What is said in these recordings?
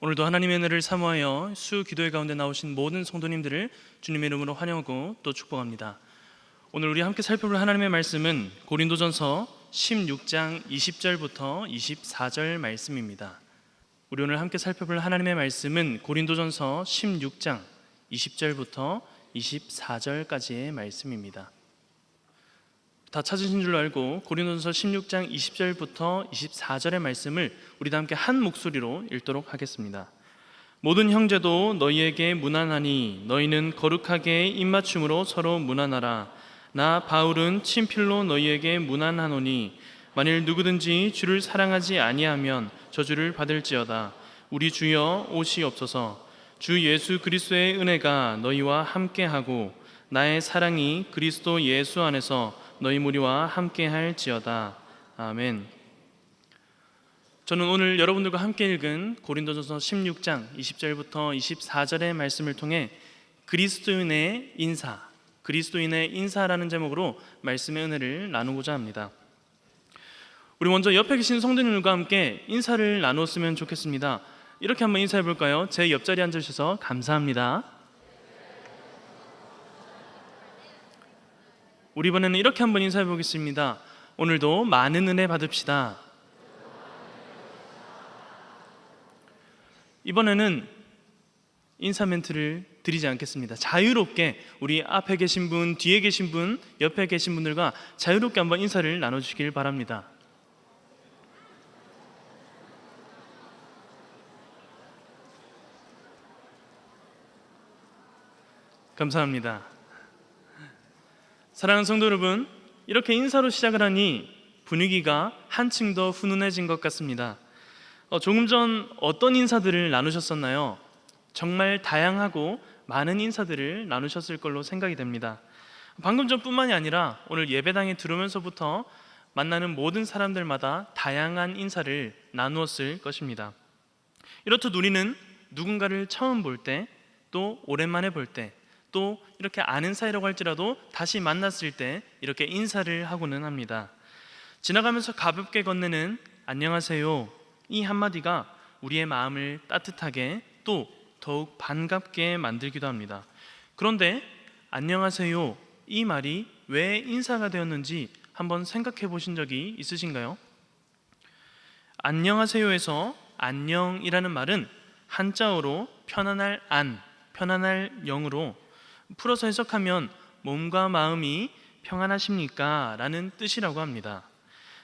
오늘도 하나님의 은혜를 사모하여 수 기도회 가운데 나오신 모든 성도님들을 주님의 이름으로 환영하고 또 축복합니다. 오늘 우리 함께 살펴볼 하나님의 말씀은 고린도전서 16장 20절부터 24절 말씀입니다. 우리 오늘 함께 살펴볼 하나님의 말씀은 고린도전서 16장 20절부터 24절까지의 말씀입니다. 다 찾으신 줄로 알고 고린도전서 16장 20절부터 24절의 말씀을 우리 다 함께 한 목소리로 읽도록 하겠습니다. 모든 형제도 너희에게 문안하니 너희는 거룩하게 입맞춤으로 서로 문안하라. 나 바울은 친필로 너희에게 문안하노니 만일 누구든지 주를 사랑하지 아니하면 저주를 받을지어다. 우리 주여 오시옵소서. 주 예수 그리스도의 은혜가 너희와 함께하고 나의 사랑이 그리스도 예수 안에서 너희 무리와 함께할지어다. 아멘. 저는 오늘 여러분들과 함께 읽은 고린도전서 16장 20절부터 24절의 말씀을 통해 그리스도인의 인사라는 제목으로 말씀의 은혜를 나누고자 합니다. 우리 먼저 옆에 계신 성도님들과 함께 인사를 나눴으면 좋겠습니다. 이렇게 한번 인사해 볼까요? 제 옆자리에 앉으셔서 감사합니다. 우리 이번에는 이렇게 한번 인사해 보겠습니다. 오늘도 많은 은혜 받읍시다. 이번에는 인사 멘트를 드리지 않겠습니다. 자유롭게 우리 앞에 계신 분, 뒤에 계신 분, 옆에 계신 분들과 자유롭게 한번 인사를 나눠주시길 바랍니다. 감사합니다. 사랑하는 성도 여러분, 이렇게 인사로 시작을 하니 분위기가 한층 더 훈훈해진 것 같습니다. 조금 전 어떤 인사들을 나누셨었나요? 정말 다양하고 많은 인사들을 나누셨을 걸로 생각이 됩니다. 방금 전뿐만이 아니라 오늘 예배당에 들어오면서부터 만나는 모든 사람들마다 다양한 인사를 나누었을 것입니다. 이렇듯 우리는 누군가를 처음 볼 때, 또 오랜만에 볼 때, 또 이렇게 아는 사이라고 할지라도 다시 만났을 때 이렇게 인사를 하고는 합니다. 지나가면서 가볍게 건네는 안녕하세요, 이 한마디가 우리의 마음을 따뜻하게 또 더욱 반갑게 만들기도 합니다. 그런데 안녕하세요, 이 말이 왜 인사가 되었는지 한번 생각해 보신 적이 있으신가요? 안녕하세요에서 안녕이라는 말은 한자어로 편안할 안, 편안할 영으로 풀어서 해석하면 몸과 마음이 평안하십니까? 라는 뜻이라고 합니다.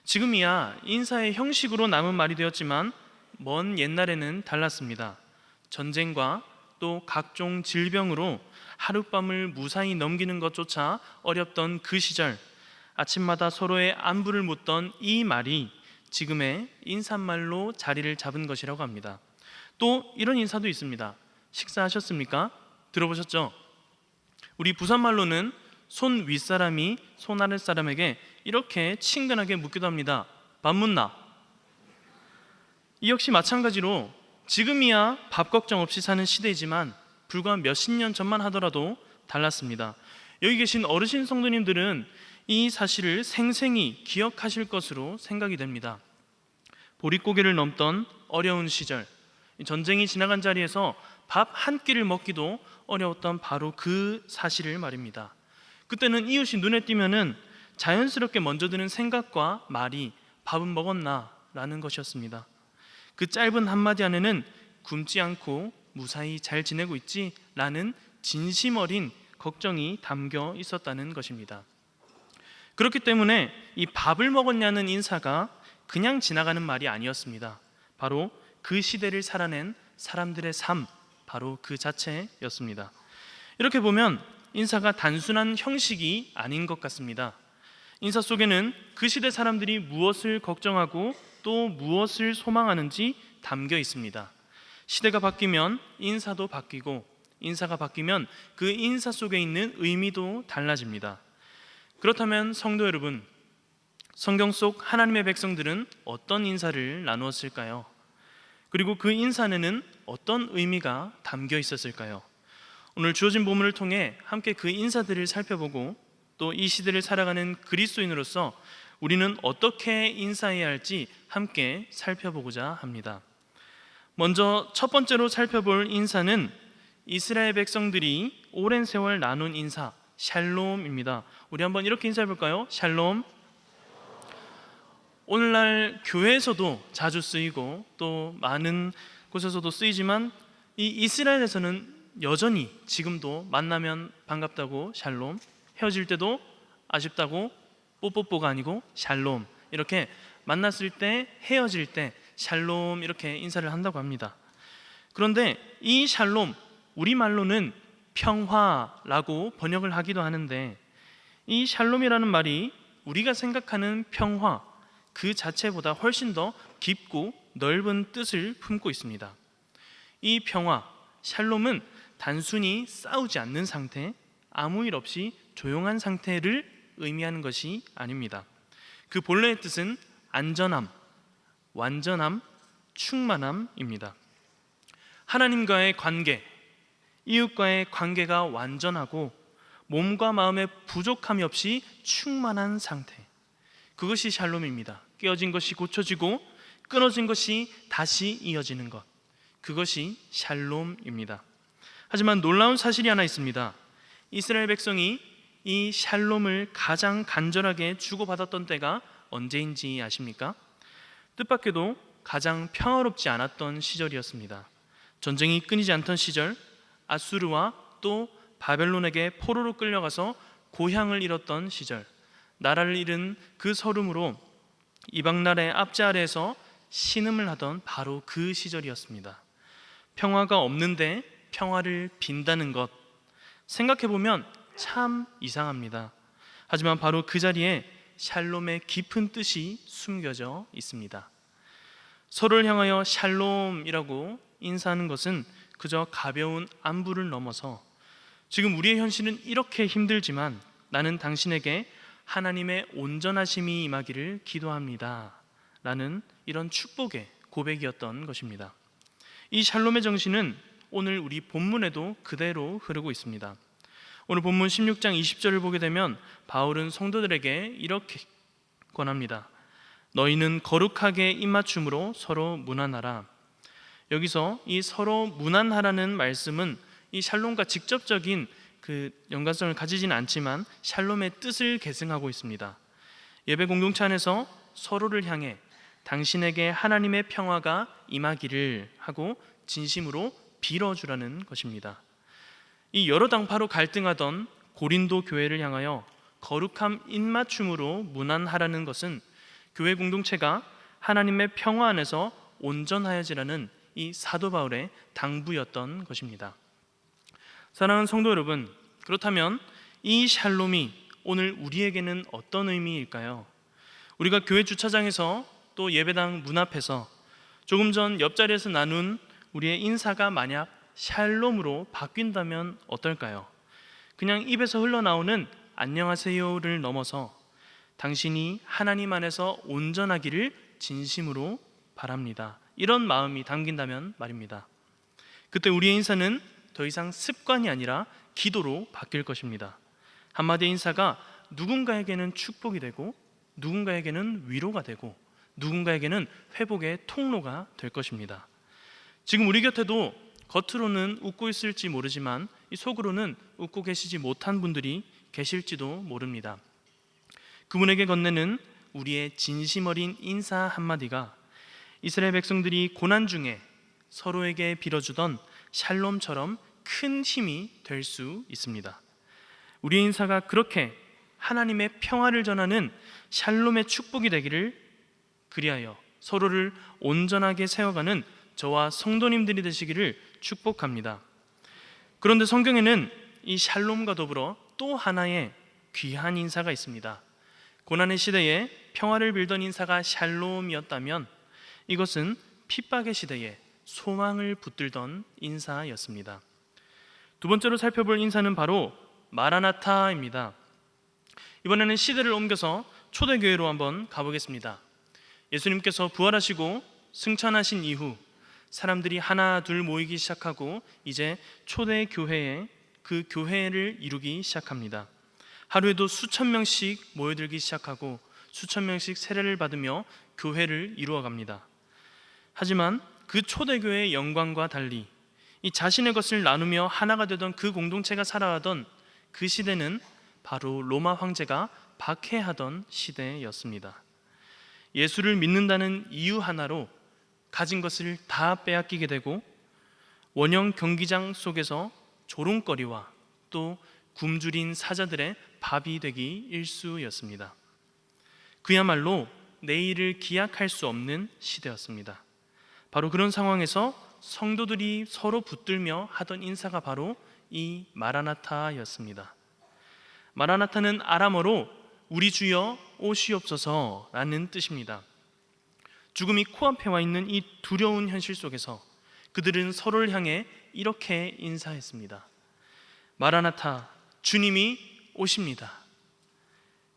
지금이야 인사의 형식으로 남은 말이 되었지만 먼 옛날에는 달랐습니다. 전쟁과 또 각종 질병으로 하룻밤을 무사히 넘기는 것조차 어렵던 그 시절, 아침마다 서로의 안부를 묻던 이 말이 지금의 인사말로 자리를 잡은 것이라고 합니다. 또 이런 인사도 있습니다. 식사하셨습니까? 들어보셨죠? 우리 부산말로는 손 윗사람이 손 아랫사람에게 이렇게 친근하게 묻기도 합니다. 밥 묻나? 이 역시 마찬가지로 지금이야 밥 걱정 없이 사는 시대이지만 불과 몇십 년 전만 하더라도 달랐습니다. 여기 계신 어르신 성도님들은 이 사실을 생생히 기억하실 것으로 생각이 됩니다. 보릿고개를 넘던 어려운 시절, 전쟁이 지나간 자리에서 밥 한 끼를 먹기도 어려웠던 바로 그 사실을 말입니다. 그때는 이웃이 눈에 띄면은 자연스럽게 먼저 드는 생각과 말이 밥은 먹었나? 라는 것이었습니다. 그 짧은 한마디 안에는 굶지 않고 무사히 잘 지내고 있지? 라는 진심 어린 걱정이 담겨 있었다는 것입니다. 그렇기 때문에 이 밥을 먹었냐는 인사가 그냥 지나가는 말이 아니었습니다. 바로 그 시대를 살아낸 사람들의 삶, 바로 그 자체였습니다. 이렇게 보면 인사가 단순한 형식이 아닌 것 같습니다. 인사 속에는 그 시대 사람들이 무엇을 걱정하고 또 무엇을 소망하는지 담겨 있습니다. 시대가 바뀌면 인사도 바뀌고 인사가 바뀌면 그 인사 속에 있는 의미도 달라집니다. 그렇다면 성도 여러분, 성경 속 하나님의 백성들은 어떤 인사를 나누었을까요? 그리고 그 인사에는 어떤 의미가 담겨 있었을까요? 오늘 주어진 본문을 통해 함께 그 인사들을 살펴보고 또 이 시대를 살아가는 그리스도인으로서 우리는 어떻게 인사해야 할지 함께 살펴보고자 합니다. 먼저 첫 번째로 살펴볼 인사는 이스라엘 백성들이 오랜 세월 나눈 인사 샬롬입니다. 우리 한번 이렇게 인사해 볼까요? 샬롬. 오늘날 교회에서도 자주 쓰이고 또 많은 곳에서도 쓰이지만 이 이스라엘에서는 여전히 지금도 만나면 반갑다고 샬롬, 헤어질 때도 아쉽다고 뽀뽀뽀가 아니고 샬롬, 이렇게 만났을 때 헤어질 때 샬롬 이렇게 인사를 한다고 합니다. 그런데 이 샬롬, 우리말로는 평화라고 번역을 하기도 하는데 이 샬롬이라는 말이 우리가 생각하는 평화 그 자체보다 훨씬 더 깊고 넓은 뜻을 품고 있습니다. 이 평화, 샬롬은 단순히 싸우지 않는 상태, 아무 일 없이 조용한 상태를 의미하는 것이 아닙니다. 그 본래의 뜻은 안전함, 완전함, 충만함입니다. 하나님과의 관계, 이웃과의 관계가 완전하고 몸과 마음의 부족함이 없이 충만한 상태, 그것이 샬롬입니다. 깨어진 것이 고쳐지고 끊어진 것이 다시 이어지는 것, 그것이 샬롬입니다. 하지만 놀라운 사실이 하나 있습니다. 이스라엘 백성이 이 샬롬을 가장 간절하게 주고받았던 때가 언제인지 아십니까? 뜻밖에도 가장 평화롭지 않았던 시절이었습니다. 전쟁이 끊이지 않던 시절, 아수르와 또 바벨론에게 포로로 끌려가서 고향을 잃었던 시절, 나라를 잃은 그 서름으로 이방 나라의 압제 아래에서 신음을 하던 바로 그 시절이었습니다. 평화가 없는데 평화를 빈다는 것, 생각해보면 참 이상합니다. 하지만 바로 그 자리에 샬롬의 깊은 뜻이 숨겨져 있습니다. 서로를 향하여 샬롬이라고 인사하는 것은 그저 가벼운 안부를 넘어서 지금 우리의 현실은 이렇게 힘들지만 나는 당신에게 하나님의 온전하심이 임하기를 기도합니다 라는 이런 축복의 고백이었던 것입니다. 이 샬롬의 정신은 오늘 우리 본문에도 그대로 흐르고 있습니다. 오늘 본문 16장 20절을 보게 되면 바울은 성도들에게 이렇게 권합니다. 너희는 거룩하게 입맞춤으로 서로 문안하라. 여기서 이 서로 문안하라는 말씀은 이 샬롬과 직접적인 그 연관성을 가지지는 않지만 샬롬의 뜻을 계승하고 있습니다. 예배 공동체 안에서 서로를 향해 당신에게 하나님의 평화가 임하기를 하고 진심으로 빌어주라는 것입니다. 이 여러 당파로 갈등하던 고린도 교회를 향하여 거룩함 입맞춤으로 문안하라는 것은 교회 공동체가 하나님의 평화 안에서 온전하여지라는 이 사도 바울의 당부였던 것입니다. 사랑하는 성도 여러분, 그렇다면 이 샬롬이 오늘 우리에게는 어떤 의미일까요? 우리가 교회 주차장에서 또 예배당 문 앞에서 조금 전 옆자리에서 나눈 우리의 인사가 만약 샬롬으로 바뀐다면 어떨까요? 그냥 입에서 흘러나오는 안녕하세요를 넘어서 당신이 하나님 안에서 온전하기를 진심으로 바랍니다, 이런 마음이 담긴다면 말입니다. 그때 우리의 인사는 더 이상 습관이 아니라 기도로 바뀔 것입니다. 한마디의 인사가 누군가에게는 축복이 되고 누군가에게는 위로가 되고 누군가에게는 회복의 통로가 될 것입니다. 지금 우리 곁에도 겉으로는 웃고 있을지 모르지만 이 속으로는 웃고 계시지 못한 분들이 계실지도 모릅니다. 그분에게 건네는 우리의 진심 어린 인사 한마디가 이스라엘 백성들이 고난 중에 서로에게 빌어주던 샬롬처럼 큰 힘이 될 수 있습니다. 우리의 인사가 그렇게 하나님의 평화를 전하는 샬롬의 축복이 되기를, 그리하여 서로를 온전하게 세워가는 저와 성도님들이 되시기를 축복합니다. 그런데 성경에는 이 샬롬과 더불어 또 하나의 귀한 인사가 있습니다. 고난의 시대에 평화를 빌던 인사가 샬롬이었다면 이것은 핍박의 시대에 소망을 붙들던 인사였습니다. 두 번째로 살펴볼 인사는 바로 마라나타입니다. 이번에는 시대를 옮겨서 초대교회로 한번 가보겠습니다. 예수님께서 부활하시고 승천하신 이후 사람들이 하나 둘 모이기 시작하고 이제 초대교회에 그 교회를 이루기 시작합니다. 하루에도 수천 명씩 모여들기 시작하고 수천 명씩 세례를 받으며 교회를 이루어갑니다. 하지만 그 초대교회의 영광과 달리 이 자신의 것을 나누며 하나가 되던 그 공동체가 살아가던 그 시대는 바로 로마 황제가 박해하던 시대였습니다. 예수를 믿는다는 이유 하나로 가진 것을 다 빼앗기게 되고 원형 경기장 속에서 조롱거리와 또 굶주린 사자들의 밥이 되기 일쑤였습니다. 그야말로 내일을 기약할 수 없는 시대였습니다. 바로 그런 상황에서 성도들이 서로 붙들며 하던 인사가 바로 이 마라나타였습니다. 마라나타는 아람어로 우리 주여 오시옵소서라는 뜻입니다. 죽음이 코앞에 와 있는 이 두려운 현실 속에서 그들은 서로를 향해 이렇게 인사했습니다. 마라나타, 주님이 오십니다.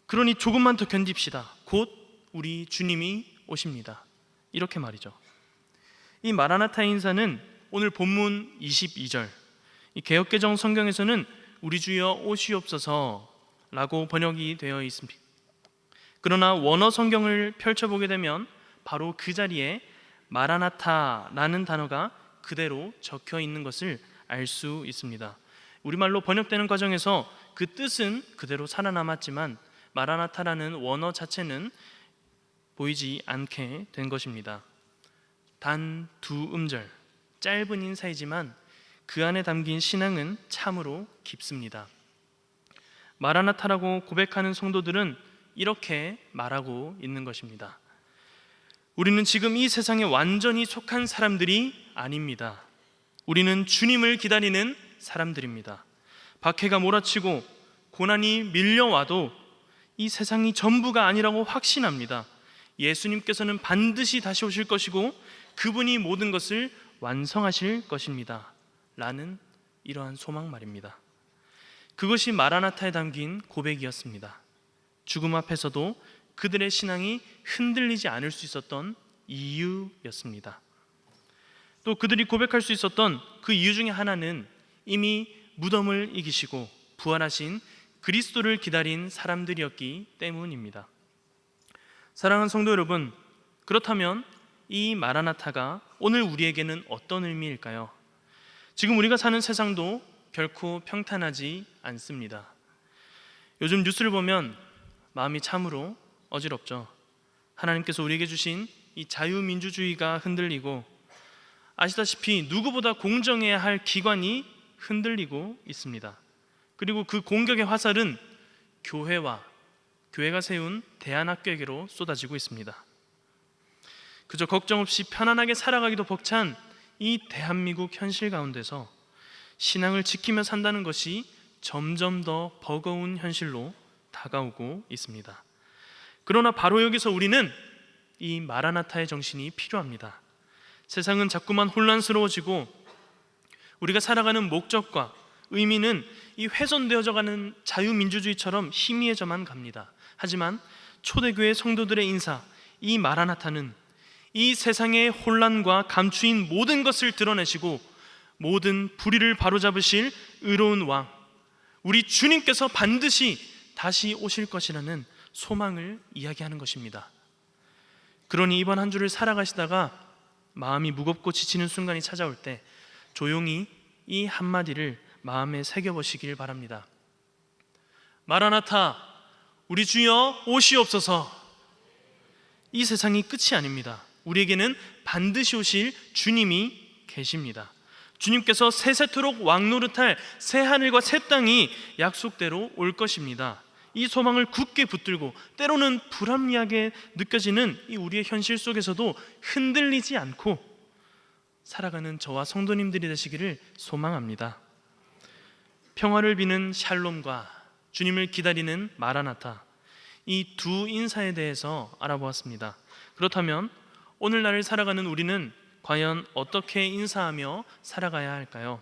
그러니 조금만 더 견딥시다. 곧 우리 주님이 오십니다. 이렇게 말이죠. 이 마라나타 인사는 오늘 본문 22절, 이 개역개정 성경에서는 우리 주여 오시옵소서라고 번역이 되어 있습니다. 그러나 원어 성경을 펼쳐보게 되면 바로 그 자리에 마라나타라는 단어가 그대로 적혀 있는 것을 알 수 있습니다. 우리말로 번역되는 과정에서 그 뜻은 그대로 살아남았지만 마라나타라는 원어 자체는 보이지 않게 된 것입니다. 단 두 음절, 짧은 인사이지만 그 안에 담긴 신앙은 참으로 깊습니다. 마라나타라고 고백하는 성도들은 이렇게 말하고 있는 것입니다. 우리는 지금 이 세상에 완전히 속한 사람들이 아닙니다. 우리는 주님을 기다리는 사람들입니다. 박해가 몰아치고 고난이 밀려와도 이 세상이 전부가 아니라고 확신합니다. 예수님께서는 반드시 다시 오실 것이고 그분이 모든 것을 완성하실 것입니다. 라는 이러한 소망 말입니다. 그것이 마라나타에 담긴 고백이었습니다. 죽음 앞에서도 그들의 신앙이 흔들리지 않을 수 있었던 이유였습니다. 또 그들이 고백할 수 있었던 그 이유 중에 하나는 이미 무덤을 이기시고 부활하신 그리스도를 기다린 사람들이었기 때문입니다. 사랑하는 성도 여러분, 그렇다면 이 마라나타가 오늘 우리에게는 어떤 의미일까요? 지금 우리가 사는 세상도 결코 평탄하지 않습니다. 요즘 뉴스를 보면 마음이 참으로 어지럽죠. 하나님께서 우리에게 주신 이 자유민주주의가 흔들리고 아시다시피 누구보다 공정해야 할 기관이 흔들리고 있습니다. 그리고 그 공격의 화살은 교회가 세운 대안학교에게로 쏟아지고 있습니다. 그저 걱정 없이 편안하게 살아가기도 벅찬 이 대한민국 현실 가운데서 신앙을 지키며 산다는 것이 점점 더 버거운 현실로 다가오고 있습니다. 그러나 바로 여기서 우리는 이 마라나타의 정신이 필요합니다. 세상은 자꾸만 혼란스러워지고 우리가 살아가는 목적과 의미는 이 훼손되어져 가는 자유민주주의처럼 희미해져만 갑니다. 하지만 초대교회 성도들의 인사, 이 마라나타는 이 세상의 혼란과 감추인 모든 것을 드러내시고 모든 불의를 바로잡으실 의로운 왕, 우리 주님께서 반드시 다시 오실 것이라는 소망을 이야기하는 것입니다. 그러니 이번 한 주를 살아가시다가 마음이 무겁고 지치는 순간이 찾아올 때 조용히 이 한마디를 마음에 새겨보시길 바랍니다. 마라나타, 우리 주여 오시옵소서. 이 세상이 끝이 아닙니다. 우리에게는 반드시 오실 주님이 계십니다. 주님께서 세세토록 왕노릇할 새 하늘과 새 땅이 약속대로 올 것입니다. 이 소망을 굳게 붙들고 때로는 불합리하게 느껴지는 이 우리의 현실 속에서도 흔들리지 않고 살아가는 저와 성도님들이 되시기를 소망합니다. 평화를 비는 샬롬과 주님을 기다리는 마라나타, 이 두 인사에 대해서 알아보았습니다. 그렇다면 오늘날을 살아가는 우리는 과연 어떻게 인사하며 살아가야 할까요?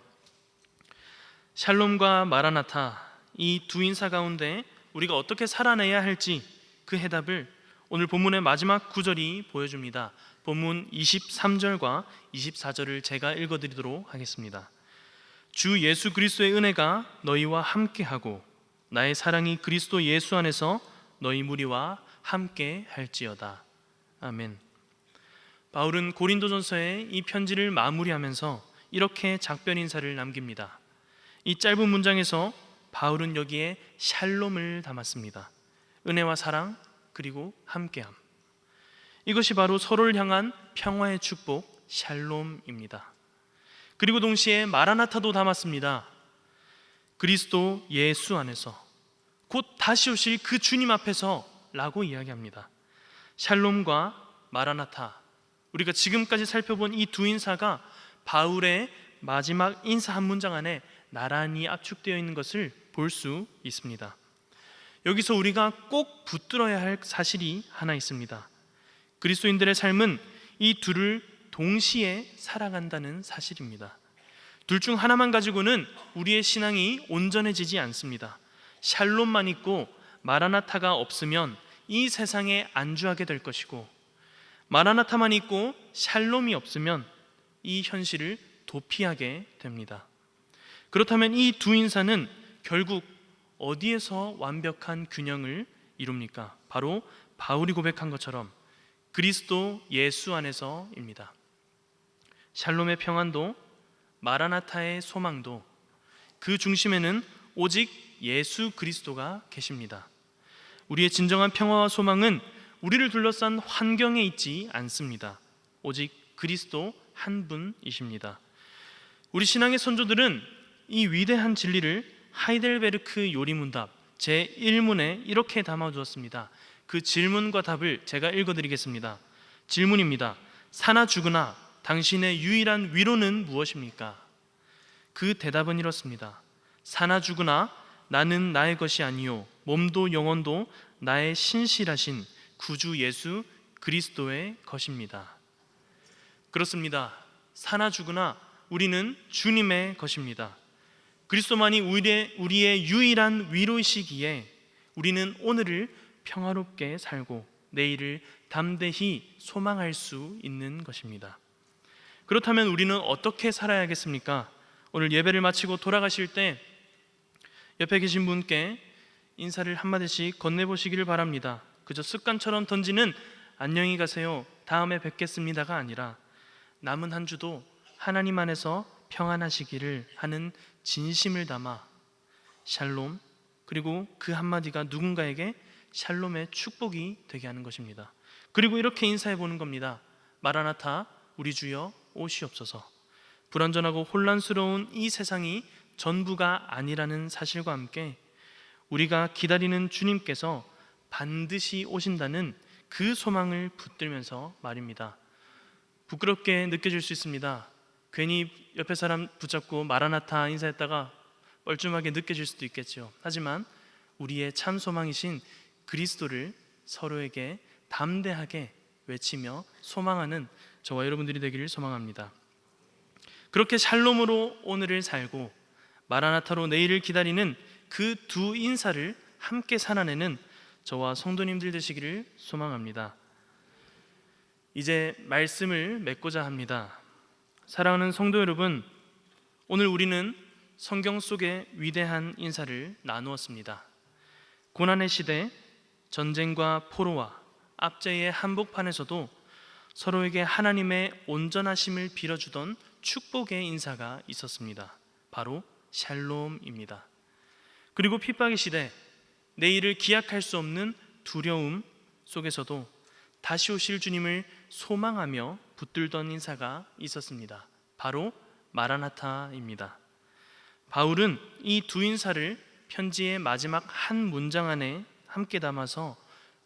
샬롬과 마라나타, 이 두 인사 가운데 우리가 어떻게 살아내야 할지 그 해답을 오늘 본문의 마지막 구절이 보여줍니다. 본문 23절과 24절을 제가 읽어드리도록 하겠습니다. 주 예수 그리스도의 은혜가 너희와 함께하고 나의 사랑이 그리스도 예수 안에서 너희 무리와 함께 할지어다. 아멘. 바울은 고린도전서의 이 편지를 마무리하면서 이렇게 작별 인사를 남깁니다. 이 짧은 문장에서 바울은 여기에 샬롬을 담았습니다. 은혜와 사랑 그리고 함께함. 이것이 바로 서로를 향한 평화의 축복 샬롬입니다. 그리고 동시에 마라나타도 담았습니다. 그리스도 예수 안에서, 곧 다시 오실 그 주님 앞에서 라고 이야기합니다. 샬롬과 마라나타, 우리가 지금까지 살펴본 이 두 인사가 바울의 마지막 인사 한 문장 안에 나란히 압축되어 있는 것을 볼 수 있습니다. 여기서 우리가 꼭 붙들어야 할 사실이 하나 있습니다. 그리스도인들의 삶은 이 둘을 동시에 살아간다는 사실입니다. 둘 중 하나만 가지고는 우리의 신앙이 온전해지지 않습니다. 샬롬만 있고 마라나타가 없으면 이 세상에 안주하게 될 것이고, 마라나타만 있고 샬롬이 없으면 이 현실을 도피하게 됩니다. 그렇다면 이 두 인사는 결국 어디에서 완벽한 균형을 이룹니까? 바로 바울이 고백한 것처럼 그리스도 예수 안에서입니다. 샬롬의 평안도 마라나타의 소망도 그 중심에는 오직 예수 그리스도가 계십니다. 우리의 진정한 평화와 소망은 우리를 둘러싼 환경에 있지 않습니다. 오직 그리스도 한 분이십니다. 우리 신앙의 선조들은 이 위대한 진리를 하이델베르크 요리문답 제1문에 이렇게 담아두었습니다. 그 질문과 답을 제가 읽어드리겠습니다. 질문입니다. 사나 죽으나 당신의 유일한 위로는 무엇입니까? 그 대답은 이렇습니다. 사나 죽으나 나는 나의 것이 아니요 몸도 영혼도 나의 신실하신 구주 예수 그리스도의 것입니다. 그렇습니다. 사나 죽으나 우리는 주님의 것입니다. 그리스도만이 우리의 유일한 위로이시기에 우리는 오늘을 평화롭게 살고 내일을 담대히 소망할 수 있는 것입니다. 그렇다면 우리는 어떻게 살아야겠습니까? 오늘 예배를 마치고 돌아가실 때 옆에 계신 분께 인사를 한마디씩 건네보시기를 바랍니다. 그저 습관처럼 던지는 안녕히 가세요, 다음에 뵙겠습니다가 아니라 남은 한 주도 하나님 안에서 평안하시기를 하는 진심을 담아 샬롬, 그리고 그 한마디가 누군가에게 샬롬의 축복이 되게 하는 것입니다. 그리고 이렇게 인사해 보는 겁니다. 마라나타, 우리 주여 오시옵소서. 불완전하고 혼란스러운 이 세상이 전부가 아니라는 사실과 함께 우리가 기다리는 주님께서 반드시 오신다는 그 소망을 붙들면서 말입니다. 부끄럽게 느껴질 수 있습니다. 괜히 옆에 사람 붙잡고 마라나타 인사했다가 뻘쭘하게 느껴질 수도 있겠죠. 하지만 우리의 참 소망이신 그리스도를 서로에게 담대하게 외치며 소망하는 저와 여러분들이 되기를 소망합니다. 그렇게 샬롬으로 오늘을 살고 마라나타로 내일을 기다리는 그 두 인사를 함께 살아내는 저와 성도님들 되시기를 소망합니다. 이제 말씀을 맺고자 합니다. 사랑하는 성도 여러분, 오늘 우리는 성경 속의 위대한 인사를 나누었습니다. 고난의 시대, 전쟁과 포로와 압제의 한복판에서도 서로에게 하나님의 온전하심을 빌어주던 축복의 인사가 있었습니다. 바로 샬롬입니다. 그리고 핍박의 시대, 내일을 기약할 수 없는 두려움 속에서도 다시 오실 주님을 소망하며 붙들던 인사가 있었습니다. 바로 마라나타입니다. 바울은 이 두 인사를 편지의 마지막 한 문장 안에 함께 담아서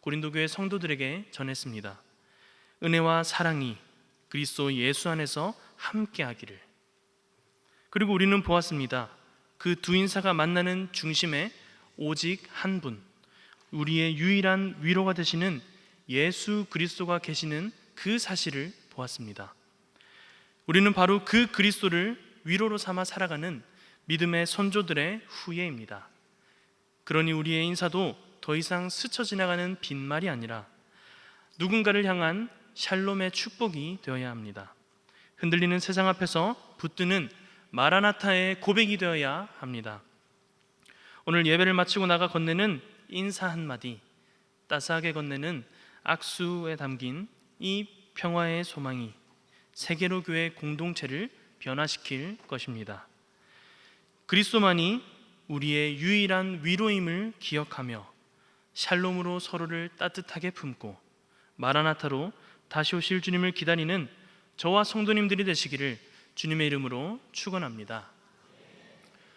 고린도 교회 성도들에게 전했습니다. 은혜와 사랑이 그리스도 예수 안에서 함께하기를. 그리고 우리는 보았습니다. 그 두 인사가 만나는 중심에 오직 한 분, 우리의 유일한 위로가 되시는 예수 그리스도가 계시는 그 사실을 보았습니다. 우리는 바로 그 그리스도를 위로로 삼아 살아가는 믿음의 선조들의 후예입니다. 그러니 우리의 인사도 더 이상 스쳐 지나가는 빈말이 아니라 누군가를 향한 샬롬의 축복이 되어야 합니다. 흔들리는 세상 앞에서 붙드는 마라나타의 고백이 되어야 합니다. 오늘 예배를 마치고 나가 건네는 인사 한마디, 따스하게 건네는 악수에 담긴 이 평화의 소망이 세계로 교회 공동체를 변화시킬 것입니다. 그리스도만이 우리의 유일한 위로임을 기억하며 샬롬으로 서로를 따뜻하게 품고 마라나타로 다시 오실 주님을 기다리는 저와 성도님들이 되시기를 주님의 이름으로 축원합니다.